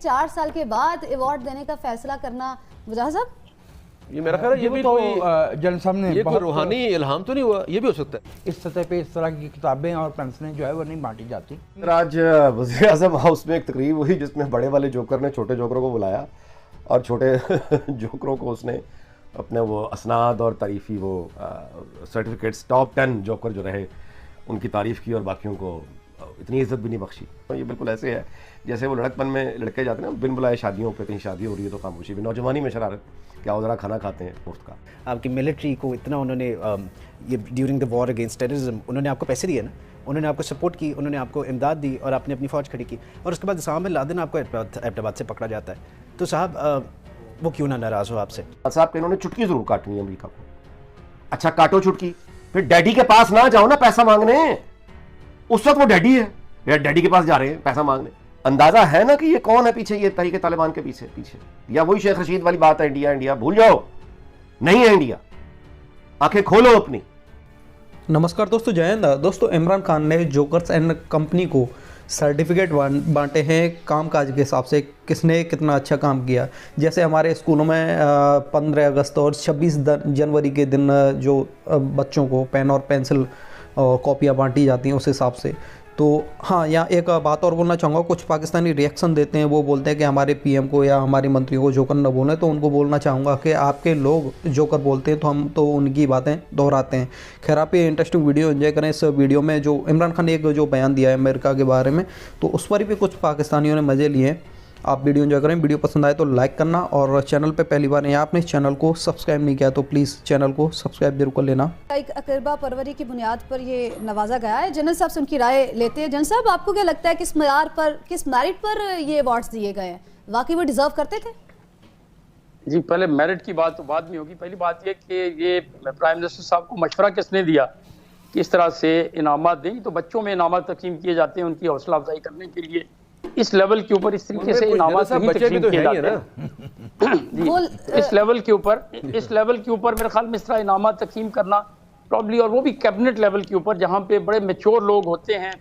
4 साल के बाद अवार्ड देने का फैसला करना, वजाह साहब ये मेरा ख्याल है ये भी तो कोई जनरल साहब ने ये कोई रूहानी इल्हाम तो नहीं हुआ, ये भी हो सकता है। इस सतह पे इस तरह की किताबें और पेंसिलें जो है वो नहीं बांटी जाती। आज वज़ीर आज़म हाउस में एक तकरीब हुई जिसमें बड़े वाले जोकर ने छोटे जोकरों को बुलाया और छोटे जोकरों को उसने अपने वो असनाद और तारीफ़ी वो सर्टिफिकेट्स टॉप 10 जोकर जो रहे उनकी तारीफ़ की और बाकियों को इतनी इज्जत भी नहीं बख्शी। तो ये बिल्कुल ऐसे है जैसे वो लड़कपन में लड़के जाते हैं ना बिन बुलाए शादियों पे, कहीं शादी हो रही है तो खामोशी भी, नौजवानी में शरारत, क्या वो ज़रा खाना खाते हैं मुफ्त का। आपकी मिलिट्री को इतना उन्होंने ये during the war against terrorism उन्होंने आपको पैसे दिए ना, उन्होंने आपको सपोर्ट की, उन्होंने आपको इमदाद दी और आपने अपनी फ़ौज खड़ी की और उसके बाद उसामा बिन लादेन आपको एबटाबाद से पकड़ा जाता है। तो साहब वो क्यों ना नाराज़ हो आपसे? साहब इन्होंने चुटकी ज़रूर काटनी है अमेरिका को। अच्छा काटो चुटकी, फिर डैडी के पास ना जाओ ना पैसा मांगने, उस वक्त वो डैडी है या डैडी के पास जा रहे हैं पैसा मांगने। अंदाजा है ना कि ये कौन है पीछे, ये तहरीक तालिबान के पीछे या वही शेख रशीद वाली बात है, इंडिया इंडिया भूल जाओ, नहीं है इंडिया, आंखें खोलो अपनी। नमस्कार दोस्तों, जय हिंद। दोस्तों इमरान खान ने जोकर्स एंड कंपनी को सर्टिफिकेट बांटे हैं कामकाज के हिसाब से, किसने कितना अच्छा काम किया। जैसे हमारे स्कूलों में 15 अगस्त और 26 जनवरी के दिन जो बच्चों को पेन और पेंसिल और कॉपियाँ बांटी जाती हैं उस हिसाब से। तो हाँ, यहाँ एक बात और बोलना चाहूँगा, कुछ पाकिस्तानी रिएक्शन देते हैं, वो बोलते हैं कि हमारे पीएम को या हमारी मंत्रियों को जोकर न बोलें। तो उनको बोलना चाहूँगा कि आपके लोग जोकर बोलते हैं तो हम तो उनकी बातें दोहराते हैं। खैर आप ये इंटरेस्टिंग वीडियो एंजॉय करें। इस वीडियो में जो इमरान खान ने एक जो बयान दिया है अमेरिका के बारे में, तो उस पर भी कुछ पाकिस्तानियों ने मज़े लिए हैं। आप वीडियो एंजॉय करें। वीडियो पसंद आए तो लाइक करना और चैनल पे पहली बार यहाँ आपने इस चैनल को सब्सक्राइब नहीं किया तो प्लीज़ चैनल को सब्सक्राइब जरूर कर लेना। एक अकरबा परवरी की बुनियाद पर ये नवाजा गया है। जनरल साहब से उनकी राय लेते हैं। जनरल साहब, आपको क्या लगता है किस मेरिट पर ये अवार्ड्स दिए गए हैं? वाकई वो डिजर्व करते थे? जी, पहले मेरिट की बात तो बाद में होगी। पहली बात ये कि ये प्राइम मिनिस्टर साहब को मशवरा किसने दिया किस तरह से इनामात दें? तो बच्चों में इनामात तकीम किए जाते हैं उनकी हौसला अफजाई करने के लिए। इस लेवल के ऊपर इस तरीके से इनामात नहीं तकसीम किए जाते हैं। इस लेवल के ऊपर मेरे ख्याल में इस तरह इनामात तकसीम करना प्रॉब्ली, और वो भी कैबिनेट लेवल के ऊपर जहाँ पे बड़े मैच्योर लोग होते हैं।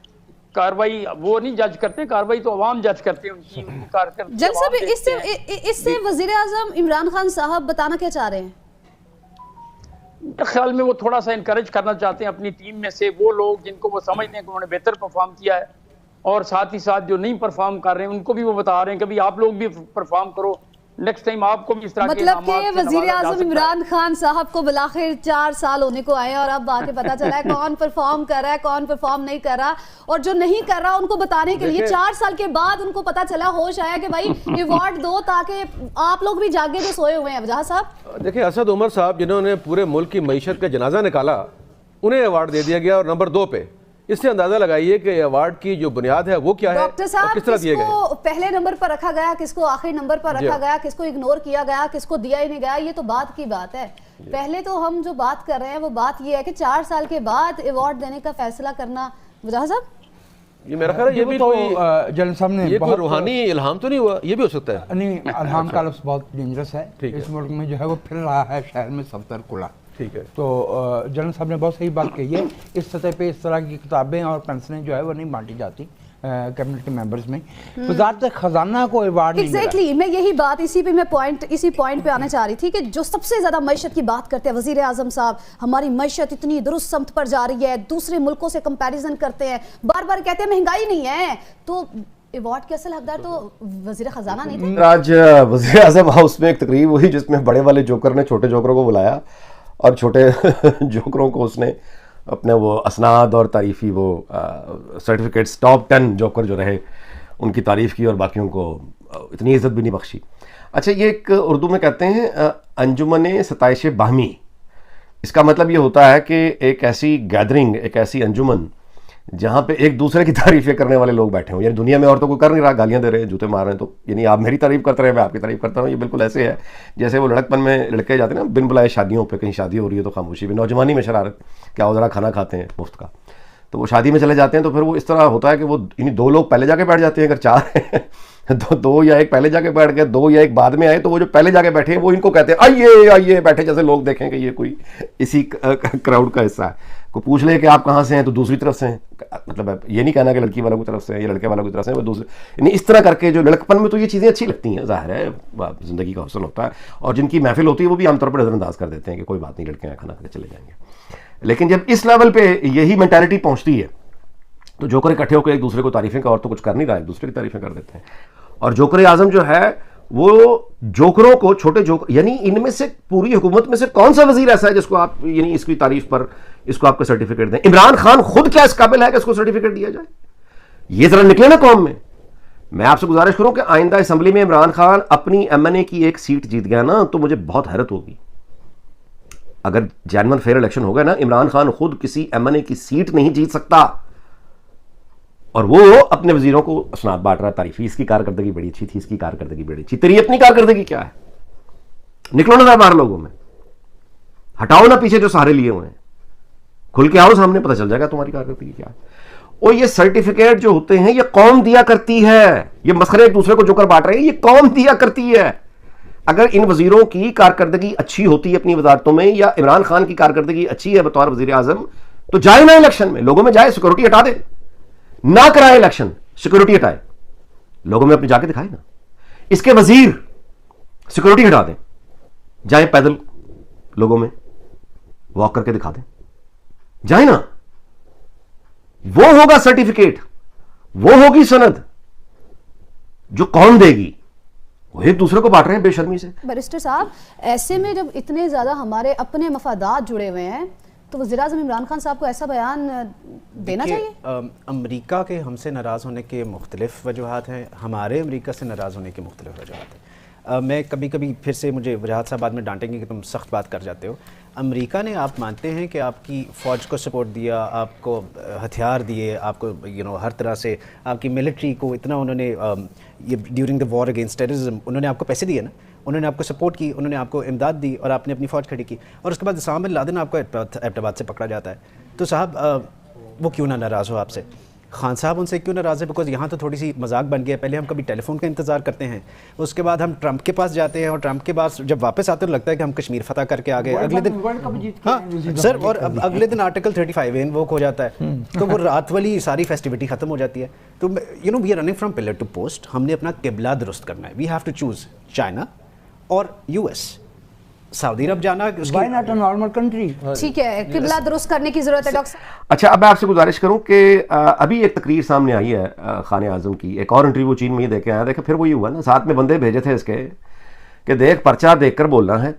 कार्रवाई वो नहीं जज करते, कार्रवाई तो अवाम जज करते हैं उनकी कारकर्दगी। जनरल साहब, इससे वजीर आजम इमरान खान साहब बताना क्या चाह रहे हैं? मेरे ख्याल में वो थोड़ा सा इनकरेज करना चाहते हैं अपनी टीम में से वो लोग जिनको वो समझते हैं कि उन्होंने बेहतर परफॉर्म किया है, और साथ ही साथ जो नहीं परफॉर्म कर रहे हैं उनको भी वो बता रहे हैं कि भाई आप लोग भी परफॉर्म करो, नेक्स्ट टाइम आपको भी इस तरह मतलब कि वजीर आजम इमरान खान साहब को बिलाखिर 4 साल होने को आए और अब आके पता चला है कौन परफॉर्म कर रहा है कौन परफॉर्म नहीं कर रहा, और जो नहीं कर रहा उनको बताने के लिए 4 साल के बाद उनको पता चला, होश आया कि भाई अवार्ड दो ताकि आप लोग भी जागे जो सोए हुए हैं। वजह साहब देखिए, असद उमर साहब जिन्होंने पूरे मुल्क की मईशत का जनाजा निकाला, उन्हें अवार्ड दे दिया गया और नंबर 2 पे। इससे अंदाजा लगाइए कि अवार्ड की जो बुनियाद है वो क्या है, डॉक्टर साहब, किस तरह दिए गए? किसको पहले नंबर पर रखा गया, किसको आखिरी नंबर पर रखा गया, किसको इग्नोर किया गया, किसको दिया ही नहीं गया, ये तो बात की बात है। पहले तो हम जो बात कर रहे हैं वो बात ये है कि 4 साल के बाद अवार्ड देने का फैसला करना। वजह साहब ये मेरा ख्याल है ये भी तो कोई जनरल साहब ने ये कोई रूहानी इल्हाम तो नहीं हुआ, ये भी हो सकता है। नहीं, इल्हाम का लफ्ज़ बहुत डेंजरस है। इस मुल्क में जो है वो फिर रहा है शहर में सफदर कुला। ठीक है, तो जनरल साहब ने बहुत सही बात कही है। इस सतह पे इस तरह की किताबें और पेंसिलें जो है वो नहीं बांटी जाती कैबिनेट के मेंबर्स में। वज़ारत ख़जाना को अवार्ड नहीं मिला। एग्जैक्टली, मैं यही बात इसी पॉइंट पे आना चाह रही थी कि जो सबसे ज्यादा मईशत की बात करते हैं वजीर आजम साहब, हमारी मईशत इतनी दुरुस्त समत पर जा रही है, दूसरे मुल्कों से कंपैरिजन करते हैं, बार बार कहते हैं महंगाई नहीं है, तो अवार्ड के असल हकदार तो वजीर खजाना नहीं थे। आज वज़ीर आज़म हाउस में एक तकरीब हुई जिसमें बड़े वाले जोकर ने छोटे जोकरों को बुलाया और छोटे जोकरों को उसने अपने वो असनाद और तारीफ़ी वो सर्टिफिकेट्स टॉप 10 जोकर जो रहे उनकी तारीफ़ की और बाकियों को इतनी इज्जत भी नहीं बख्शी। अच्छा, ये एक उर्दू में कहते हैं अंजुमन सताइश बाहमी। इसका मतलब ये होता है कि एक ऐसी गैदरिंग, एक ऐसी अंजुमन जहाँ पे एक दूसरे की तारीफ़ें करने वाले लोग बैठे हों। यानी दुनिया में और तो कोई कर नहीं रहा, गालियाँ दे रहे हैं, जूते मार रहे हैं, तो यानी आप मेरी तारीफ़ करते रहे, मैं आपकी तारीफ़ करता हूँ। ये बिल्कुल ऐसे है जैसे वो लड़कपन में लड़के जाते हैं ना बिन बुलाए शादियों पे, कहीं शादी हो रही है तो खामोशी भी, नौजवानी में शरारत, क्या वो ज़रा खाना खाते हैं मुफ्त का। तो वो शादी में चले जाते हैं तो फिर वो इस तरह होता है कि वो यानी 2 लोग पहले जाके बैठ जाते हैं, अगर 4 हैं तो 2 या 1 पहले जाके बैठ गए, 2 या 1 बाद में आए, तो वो जो पहले जाके बैठे हैं वो इनको कहते हैं आइए आइए बैठे, जैसे लोग देखें कि ये कोई इसी क्राउड का हिस्सा है। कोई पूछ ले कि आप कहाँ से हैं तो दूसरी तरफ से हैं, मतलब ये नहीं कहना कि लड़की वालों की तरफ से है या लड़के वालों की तरफ से है, वो दूसरे, यानी इस तरह करके जो लड़कपन में तो ये चीज़ें अच्छी लगती हैं, जाहिर है ज़िंदगी का हुस्न होता है, और जिनकी महफिल होती है वो भी आमतौर पर नज़रअंदाज कर देते हैं कि कोई बात नहीं, लड़के यहाँ खाना खा के चले जाएंगे। लेकिन जब इस लेवल पे यही मेंटालिटी पहुँचती है तो जोकर इकट्ठे होकर एक दूसरे को तारीफ़ें का, और तो कुछ कर नहीं रहा है, एक दूसरे की तारीफ़ें कर देते हैं। और जोकर आज़म जो है वो जोकरों को, छोटे जोकर, यानी इनमें से पूरी हुकूमत में से कौन सा वजीर ऐसा है जिसको आप यानी इसकी तारीफ पर इसको आपको सर्टिफिकेट दें? इमरान खान खुद क्या इस काबिल है कि इसको सर्टिफिकेट दिया जाए? ये जरा निकले ना कौम में। मैं आपसे गुजारिश करूं कि आइंदा असेंबली में इमरान खान अपनी एमएनए की एक सीट जीत गया ना तो मुझे बहुत हैरत होगी। अगर जेन्युइन फेयर इलेक्शन होगा ना, इमरान खान खुद किसी एमएनए की सीट नहीं जीत सकता और वो अपने वजीरों को असनाद बांट रहा है, तारीफी, इसकी कारकर्दगी बड़ी अच्छी थी, इसकी कारकर्दगी बड़ी अच्छी। तेरी अपनी कारकर्दगी क्या है? निकलो ना बाहर लोगों में, हटाओ ना पीछे जो सहारे लिए हुए हैं, खुल के आओ सामने, पता चल जाएगा तुम्हारी कारकर्दगी क्या है। और ये सर्टिफिकेट जो होते हैं ये कौम दिया करती है, ये मसखरे एक दूसरे को जोकर बांट रहे हैं, ये कौम दिया करती है। अगर इन वजीरों की कारकर्दगी अच्छी होती है अपनी वजारतों में, या इमरान खान की कारकर्दगी अच्छी है बतौर वजीर आजम, तो जाए ना इलेक्शन में, लोगों में जाए, सिक्योरिटी हटा दे, ना कराए इलेक्शन, सिक्योरिटी हटाए, लोगों में अपने जाके दिखाए ना। इसके वजीर सिक्योरिटी हटा दें, जाए पैदल लोगों में वॉक करके दिखा दें, जाए ना। वो होगा सर्टिफिकेट, वो होगी सनद जो कौन देगी। वो एक दूसरे को बांट रहे हैं बेशर्मी से। बैरिस्टर साहब, ऐसे में जब इतने ज्यादा हमारे अपने मफादात जुड़े हुए हैं तो वज़ीर-ए-आज़म इमरान खान साहब को ऐसा बयान देना चाहिए? अमेरिका के हमसे नाराज़ होने के मुख्तलिफ वजूहात हैं, हमारे अमेरिका से नाराज़ होने के मुख्तलिफ वजूहात हैं। मैं कभी कभी फिर से मुझे वजाहत साहब बाद में डांटेंगे कि तुम सख्त बात कर जाते हो। अमेरिका ने, आप मानते हैं कि आपकी फ़ौज को सपोर्ट दिया, आपको हथियार दिए, आपको हर तरह से आपकी मिलिट्री को इतना उन्होंने ये during the war against terrorism उन्होंने आपको पैसे दिए ना, उन्होंने आपको सपोर्ट की, उन्होंने आपको इमदाद दी और आपने अपनी फ़ौज खड़ी की, और उसके बाद उसामा बिन लादेन आपको एबटाबाद से पकड़ा जाता है। तो साहब वो क्यों ना नाराज़ हो आपसे? खान साहब उनसे क्यों नाराज़ है? बिकॉज यहाँ तो थोड़ी सी मजाक बन गया। पहले हम कभी टेलीफोन का इंतज़ार करते हैं, उसके बाद हम ट्रंप के पास जाते हैं, और ट्रंप के पास जब वापस आते हैं तो लगता है कि हम कश्मीर फतह करके आ गए। अगले दिन हाँ सर, और अब अगले दिन आर्टिकल 35 इन्वोक हो जाता है, तो वो रात वाली सारी फेस्टिविटी खत्म हो जाती है। तो we are running from pillar to post. हमने अपना किबला दुरुस्त करना है। We have to choose China और यूएस। सऊदी अरब जाना, why not a normal country? ठीक है, किबला दुरुस्त करने की जरूरत है डॉक्टर साहब। अच्छा, अब मैं आपसे गुजारिश करूं कि अभी एक तकरीर सामने आई है खाने आजम की, एक और इंटरव्यू चीन में ही देखे आया। देखा, फिर वही हुआ ना, साथ में बंदे भेजे थे इसके कि देख, पर्चा देखकर बोलना है,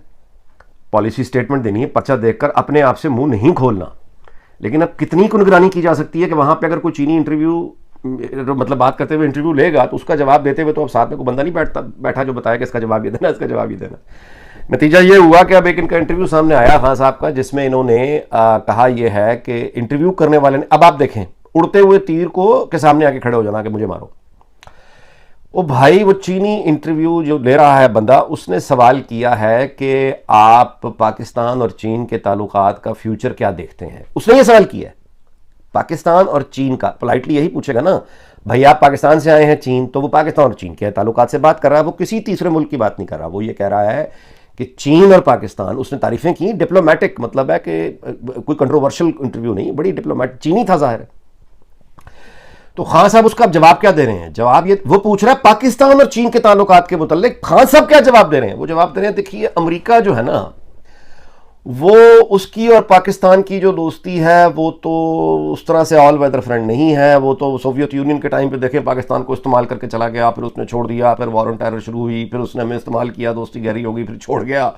पॉलिसी स्टेटमेंट देनी है, पर्चा देखकर अपने आप से मुंह नहीं खोलना। लेकिन अब कितनी को निगरानी की जा सकती है कि वहां पे अगर कोई चीनी इंटरव्यू मतलब बात करते हुए इंटरव्यू लेगा तो उसका जवाब देते हुए तो अब साथ में कोई बंदा नहीं बैठा जो बताया कि इसका जवाब ये देना, इसका जवाब ये देना। नतीजा ये हुआ कि अब एक इनका इंटरव्यू सामने आया खान साहब का, जिसमें इन्होंने कहा यह है कि इंटरव्यू करने वाले ने, अब आप देखें, उड़ते हुए तीर को के सामने आके खड़े हो जाना कि मुझे मारो। ओ भाई, वो चीनी इंटरव्यू जो ले रहा है बंदा, उसने सवाल किया है कि आप पाकिस्तान और चीन के ताल्लुकात का फ्यूचर क्या देखते हैं। उसने ये सवाल किया है पाकिस्तान और चीन का। पोलाइटली यही पूछेगा ना, भाई आप पाकिस्तान से आए हैं चीन, तो वो पाकिस्तान और चीन के ताल्लुकात से बात कर रहा है, वो किसी तीसरे मुल्क की बात नहीं कर रहा। वो ये कह रहा है कि चीन और पाकिस्तान, उसने तारीफें की, डिप्लोमेटिक, मतलब है कि कोई कंट्रोवर्शियल इंटरव्यू नहीं, बड़ी डिप्लोमेटिक, चीनी था जाहिर है। तो खान साहब उसका जवाब क्या दे रहे हैं? जवाब ये, वो पूछ रहा है पाकिस्तान और चीन के ताल्लुकात के मुताल्लिक खान साहब क्या जवाब दे रहे हैं? वो जवाब दे रहे हैं, देखिए अमेरिका जो है ना, वो उसकी और पाकिस्तान की जो दोस्ती है वो तो उस तरह से ऑल वेदर फ्रेंड नहीं है। वो तो सोवियत यूनियन के टाइम पे देखें, पाकिस्तान को इस्तेमाल करके चला गया, फिर उसने छोड़ दिया, फिर वॉर ऑन टेरर शुरू हुई, फिर उसने हमें इस्तेमाल किया, दोस्ती गहरी हो गई, फिर छोड़ गया।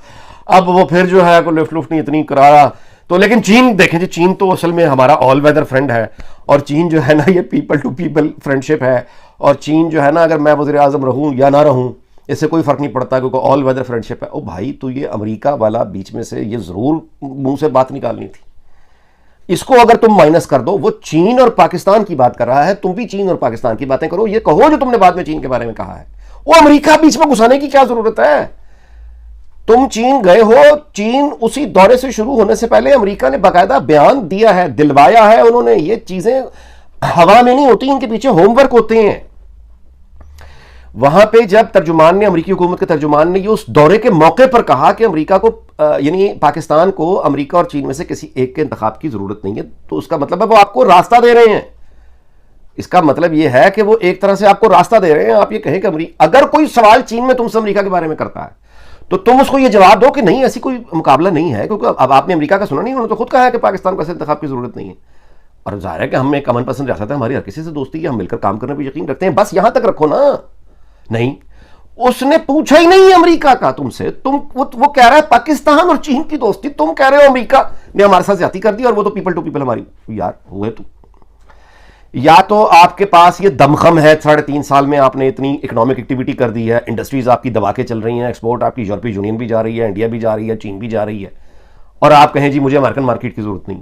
अब वो फिर जो है कोई लिफ्ट लुफ्ट नहीं इतनी करारा। तो लेकिन चीन देखें जी, चीन तो असल में हमारा ऑल वेदर फ्रेंड है, और चीन जो है ना, ये पीपल टू पीपल फ्रेंडशिप है। और चीन जो है ना, अगर मैं वज़ीर आज़म रहूँ या ना रहूँ, इससे कोई फ़र्क नहीं पड़ता, क्योंकि ऑल वेदर फ्रेंडशिप है। ओ भाई, तो ये अमेरिका वाला बीच में से ये ज़रूर मुंह से बात निकालनी थी। इसको अगर तुम माइनस कर दो, वो चीन और पाकिस्तान की बात कर रहा है, तुम भी चीन और पाकिस्तान की बातें करो, ये कहो जो तुमने बाद में चीन के बारे में कहा है। वो अमेरिका बीच में घुसाने की क्या ज़रूरत है? तुम चीन गए हो, चीन उसी दौरे से शुरू होने से पहले अमेरिका ने बाकायदा बयान दिया है, दिलवाया है उन्होंने। ये चीज़ें हवा में नहीं होती, इनके पीछे होमवर्क होते हैं। वहां पे जब तर्जुमान ने, अमेरिकी हुकूमत के तर्जुमान ने ये उस दौरे के मौके पर कहा कि अमेरिका को यानी पाकिस्तान को अमेरिका और चीन में से किसी एक के इंतखाब की जरूरत नहीं है, तो उसका मतलब है वो आपको रास्ता दे रहे हैं। इसका मतलब ये है कि वो एक तरह से आपको रास्ता दे रहे हैं। आप ये कहें कि अगर कोई सवाल चीन में तुमसे अमेरिका के बारे में करता है तो तुम उसको ये जवाब दो कि नहीं, ऐसी कोई मुकाबला नहीं है, क्योंकि अब आपने अमेरिका का सुना नहीं, उन्होंने तो खुद कहा है कि पाकिस्तान को ऐसे इंतखाब की जरूरत नहीं है। और जाहिर है कि हम एक अमन पसंद रियासत है, हमारी हर किसी से दोस्ती है, हम मिलकर काम करने पर यकीन रखते हैं, बस यहां तक रखो ना। नहीं, उसने पूछा ही नहीं अमेरिका का तुमसे, वो कह रहा है पाकिस्तान और चीन की दोस्ती, तुम कह रहे हो अमेरिका ने हमारे साथ ज्यादती कर दी, और वो तो पीपल टू पीपल हमारी यार हुए। तो या तो आपके पास ये दमखम है, 3.5 साल में आपने इतनी इकोनॉमिक एक्टिविटी कर दी है, इंडस्ट्रीज आपकी दबा के चल रही हैं, एक्सपोर्ट आपकी यूरोपीय यूनियन भी जा रही है, इंडिया भी जा रही है, चीन भी जा रही है, और आप कहें जी मुझे अमेरिकन मार्केट की जरूरत नहीं।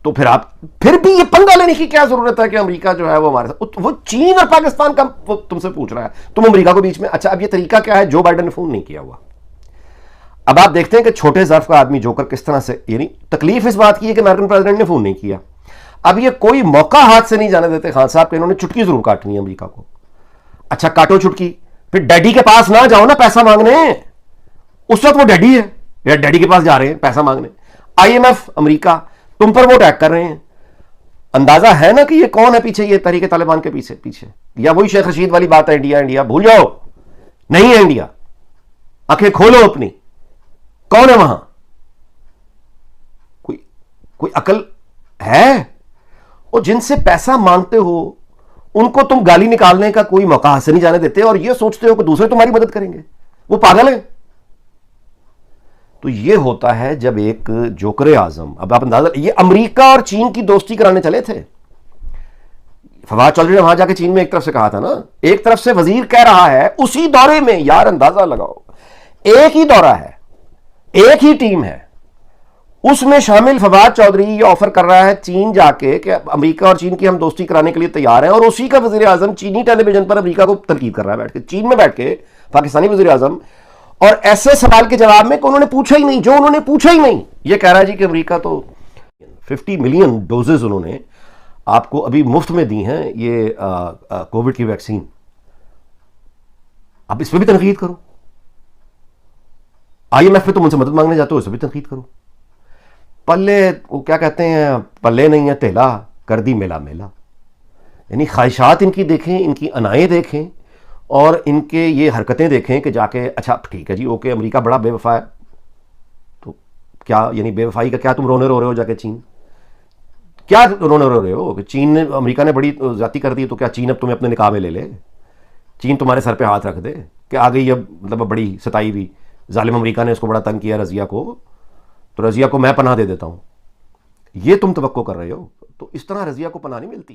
तो फिर भी ये पंगा लेने की क्या जरूरत है कि अमेरिका जो है वो हमारे साथ, वो चीन और पाकिस्तान का वो तुमसे पूछ रहा है, तुम अमेरिका को बीच में। अच्छा, अब ये तरीका क्या है? जो बाइडेन ने फोन नहीं किया हुआ। अब आप देखते हैं कि छोटे ज़र्फ का आदमी जोकर किस तरह से, यानी तकलीफ इस बात की है कि अमेरिकन प्रेसिडेंट ने फोन नहीं किया। अब ये कोई मौका हाथ से नहीं जाने देते खान साहब के, इन्होंने चुटकी जरूर काटनी है अमेरिका को। अच्छा, काटो चुटकी, फिर डैडी के पास ना जाओ ना पैसा मांगने, उस वक्त वो डैडी है या डैडी के पास जा रहे हैं पैसा मांगने। IMF अमेरिका तुम पर वो अटैक कर रहे हैं। अंदाजा है ना कि ये कौन है पीछे, ये तहरीक तालिबान के पीछे, या वही शेख रशीद वाली बात है, इंडिया इंडिया भूल जाओ, नहीं है इंडिया, आंखें खोलो अपनी, कौन है वहां? कोई अकल है? और जिनसे पैसा मांगते हो उनको तुम गाली निकालने का कोई मौका हाथ से नहीं जाने देते, और ये सोचते हो कि दूसरे तुम्हारी मदद करेंगे। वो पागल है। तो ये होता है जब एक जोकर आजम, अब आप अंदाजा, ये अमेरिका और चीन की दोस्ती कराने चले थे। फवाद चौधरी ने वहां जाके चीन में एक तरफ से कहा था ना, एक तरफ से वजीर कह रहा है उसी दौरे में, यार अंदाजा लगाओ, एक ही दौरा है, एक ही टीम है, उसमें शामिल फवाद चौधरी ये ऑफर कर रहा है चीन जाके कि अमेरिका और चीन की हम दोस्ती कराने के लिए तैयार हैं, और उसी का वजीर आजम चीनी टेलीविजन पर अमेरिका को तनकीद कर रहा है बैठ के, चीन में बैठ के पाकिस्तानी वजीर आजम, और ऐसे सवाल के जवाब में कि उन्होंने पूछा ही नहीं, जो उन्होंने पूछा ही नहीं। ये कह रहा है जी कि अमेरिका तो 50 मिलियन डोजेज उन्होंने आपको अभी मुफ्त में दी हैं ये कोविड की वैक्सीन। अब इस पर भी तनकीद करो। IMF पे तुम उनसे मदद मांगने जाते हो, इस पर भी तनकीद करो। पल्ले, वो क्या कहते हैं, पल्ले नहीं है तेला, कर दी मेला मेला। यानी ख्वाहिशात इनकी देखें, इनकी अनाएं देखें, और इनके ये हरकतें देखें कि जाके अच्छा ठीक है जी, ओके अमेरिका बड़ा बेवफा है, तो क्या यानी बेवफाई का क्या तुम रोने रो रहे हो जाके चीन? क्या रोने रो रहे हो कि चीन ने, अमेरिका ने बड़ी ज्यादती कर दी, तो क्या चीन अब तुम्हें अपने निकाह में ले ले? चीन तुम्हारे सर पे हाथ रख दे कि आ गई अब, मतलब बड़ी सताई हुई जालिम अमेरिका ने उसको बड़ा तंग किया रजिया को, तो रजिया को मैं पनाह दे देता हूं। ये तुम तवक्को कर रहे हो, तो इस तरह रजिया को पनाह नहीं मिलती।